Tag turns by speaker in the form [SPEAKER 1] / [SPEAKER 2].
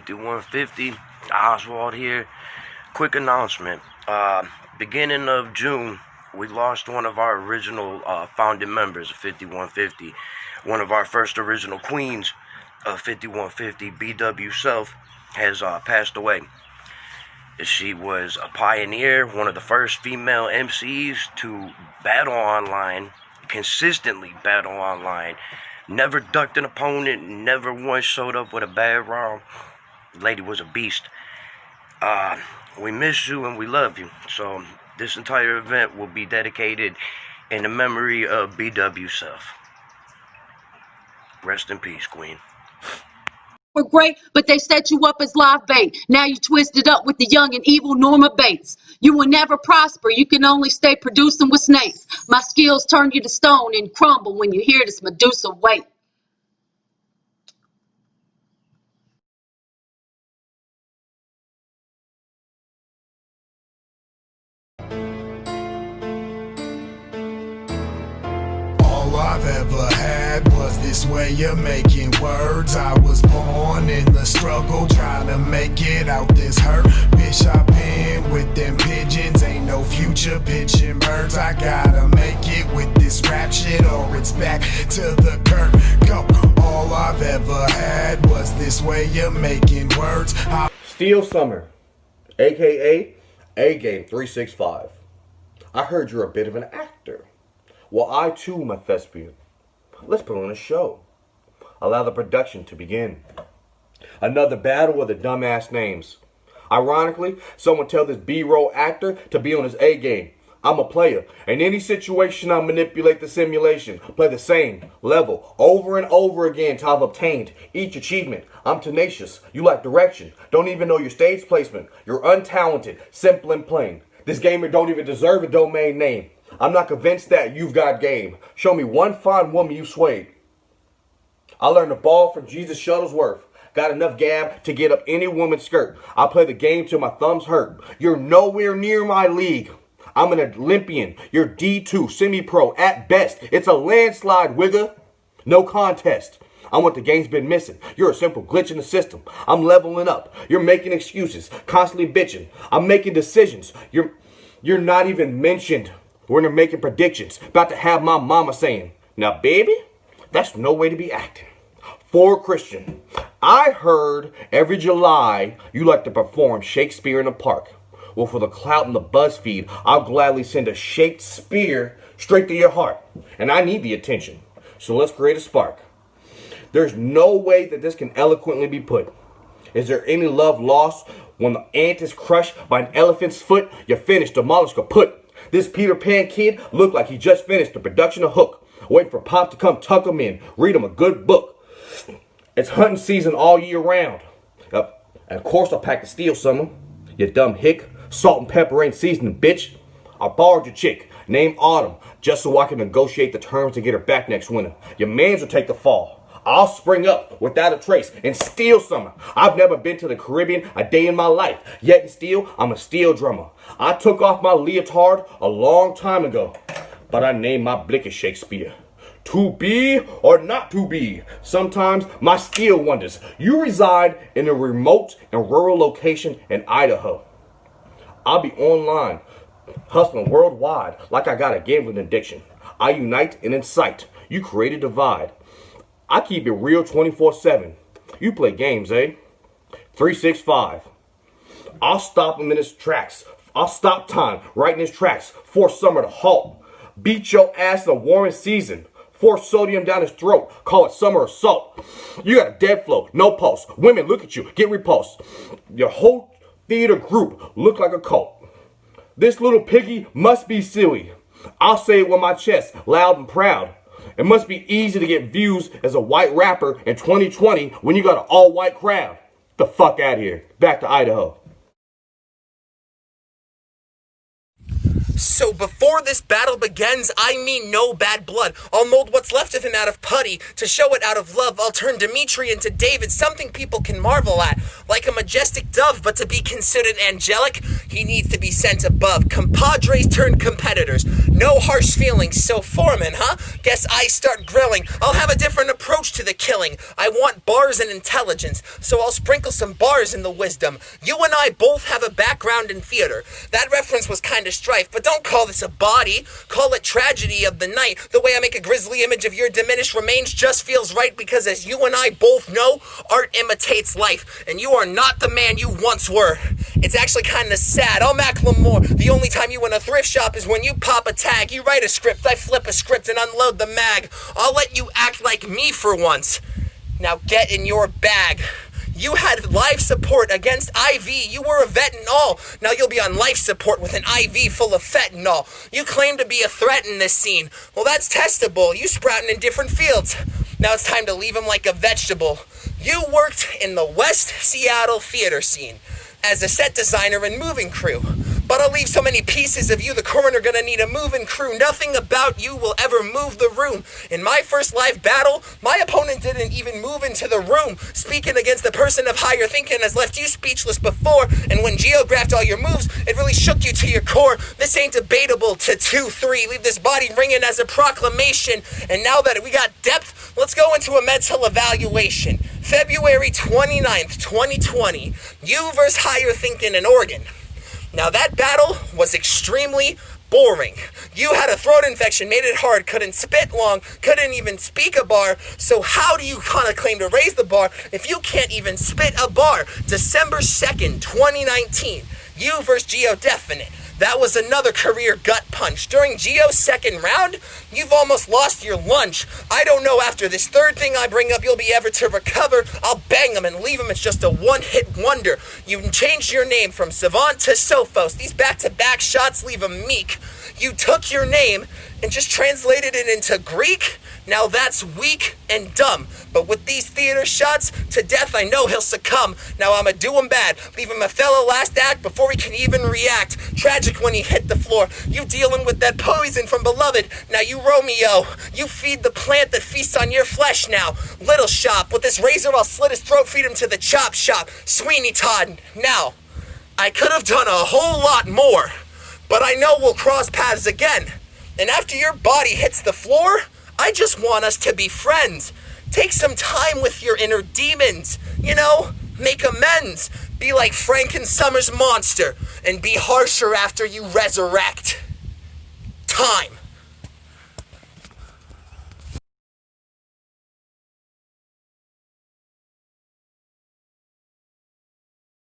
[SPEAKER 1] 5150. Oswald here. Quick announcement. Beginning of June, we lost one of our original founding members of 5150. One of our first original queens of 5150, BW Self, has passed away. She was a pioneer, one of the first female MCs to battle online, consistently battle online. Never ducked an opponent, never once showed up with a bad round. Lady was a beast. We miss you and we love you. So this entire event will be dedicated in the memory of BW Self. Rest in peace, Queen.
[SPEAKER 2] Were great, but they set you up as live bait. Now you twisted up with the young and evil Norma Bates. You will never prosper. You can only stay producing with snakes. My skills turn you to stone and crumble when you hear this Medusa weight.
[SPEAKER 3] All I've ever had was this way of making words. I was born in the struggle, trying to make it out this hurt. Bitch, I been with them pigeons, ain't no future pitching birds. I gotta make it with this rap shit or it's back to the curb. Go. All I've ever had was this way of making words.
[SPEAKER 4] Steel Summer, aka A-Game 365. I heard you're a bit of an actor. Well, I too am a thespian. Let's put on a show. Allow the production to begin. Another battle of the dumbass names. Ironically, someone tell this B-roll actor to be on his A-game. I'm a player. In any situation, I manipulate the simulation. Play the same level over and over again till I've obtained each achievement. I'm tenacious. You lack direction. Don't even know your stage placement. You're untalented. Simple and plain. This gamer don't even deserve a domain name. I'm not convinced that you've got game. Show me one fine woman you swayed. I learned the ball from Jesus Shuttlesworth. Got enough gab to get up any woman's skirt. I play the game till my thumbs hurt. You're nowhere near my league. I'm an Olympian. You're D2, semi-pro at best. It's a landslide, wigger. No contest. I'm what the game's been missing. You're a simple glitch in the system. I'm leveling up. You're making excuses, constantly bitching. I'm making decisions. You're not even mentioned. We're making predictions. About to have my mama saying, now baby, that's no way to be acting. For Christian, I heard every July you like to perform Shakespeare in the park. Well, for the clout and the BuzzFeed, I'll gladly send a shaped spear straight to your heart. And I need the attention. So let's create a spark. There's no way that this can eloquently be put. Is there any love lost when the ant is crushed by an elephant's foot? You're finished, demolished, kaput. This Peter Pan kid looked like he just finished the production of Hook. Waiting for Pop to come tuck him in. Read him a good book. It's hunting season all year round. And of course I'll pack the steel summer. You dumb hick. Salt and pepper ain't seasoning, bitch. I borrowed your chick, named Autumn, just so I can negotiate the terms to get her back next winter. Your mans will take the fall. I'll spring up without a trace and steal summer. I've never been to the Caribbean a day in my life, yet and still, I'm a steel drummer. I took off my leotard a long time ago, but I named my blick as Shakespeare. To be or not to be, sometimes my steel wonders. You reside in a remote and rural location in Idaho. I'll be online, hustling worldwide like I got a gambling addiction. I unite and incite. You create a divide. I keep it real 24/7. You play games, eh? 365. I'll stop him in his tracks. I'll stop time right in his tracks. Force summer to halt. Beat your ass in the warmest season. Force sodium down his throat. Call it summer assault. You got a dead flow, no pulse. Women look at you, get repulsed. Your whole theater group look like a cult. This little piggy must be silly. I'll say it with my chest, loud and proud. It must be easy to get views as a white rapper in 2020 when you got an all-white crowd. The fuck out of here. Back to Idaho.
[SPEAKER 5] So before this battle begins, I mean no bad blood. I'll mold what's left of him out of putty. To show it out of love, I'll turn Dimitri into David, something people can marvel at. Like a majestic dove, but to be considered angelic, he needs to be sent above. Compadres turned competitors. No harsh feelings, so foreman, huh? Guess I start grilling. I'll have a different approach to the killing. I want bars and intelligence, so I'll sprinkle some bars in the wisdom. You and I both have a background in theater. That reference was kinda strife, but don't call this a body. Call it tragedy of the night. The way I make a grisly image of your diminished remains just feels right, because as you and I both know, art imitates life, and you are not the man you once were. It's actually kinda sad. I'll Macklemore. The only time you in a thrift shop is when you pop a tag. You write a script, I flip a script and unload the mag. I'll let you act like me for once. Now get in your bag. You had life support against IV. You were a vet and all. Now you'll be on life support with an IV full of fentanyl. You claim to be a threat in this scene. Well, that's testable. You sprouting in different fields. Now it's time to leave him like a vegetable. You worked in the West Seattle theater scene as a set designer and moving crew. But I'll leave so many pieces of you, the coroner gonna need a moving crew. Nothing about you will ever move the room. In my first live battle, my opponent didn't even move into the room. Speaking against the person of higher thinking has left you speechless before. And when geographed all your moves, it really shook you to your core. This ain't debatable to 2-3. Leave this body ringing as a proclamation. And now that we got depth, let's go into a mental evaluation. February 29th, 2020. You versus higher thinking in Oregon. Now that battle was extremely boring. You had a throat infection, made it hard, couldn't spit long, couldn't even speak a bar. So how do you kind of claim to raise the bar if you can't even spit a bar? December 2nd, 2019, you versus Geo Definite. That was another career gut punch. During Geo's second round, you've almost lost your lunch. I don't know, after this third thing I bring up, you'll be ever to recover. I'll bang him and leave him as just a one-hit wonder. You changed your name from Savant to Sophos. These back-to-back shots leave him meek. You took your name and just translated it into Greek? Now that's weak and dumb. But with these theater shots, to death I know he'll succumb. Now I'ma do him bad, leave him a fellow last act before he can even react. Tragic when he hit the floor. You dealing with that poison from Beloved. Now you Romeo, you feed the plant that feasts on your flesh now. Little shop, with this razor I'll slit his throat, feed him to the chop shop. Sweeney Todd, now, I could have done a whole lot more, but I know we'll cross paths again. And after your body hits the floor, I just want us to be friends. Take some time with your inner demons. You know, make amends. Be like Franken Summers' monster and be harsher after you resurrect. Time.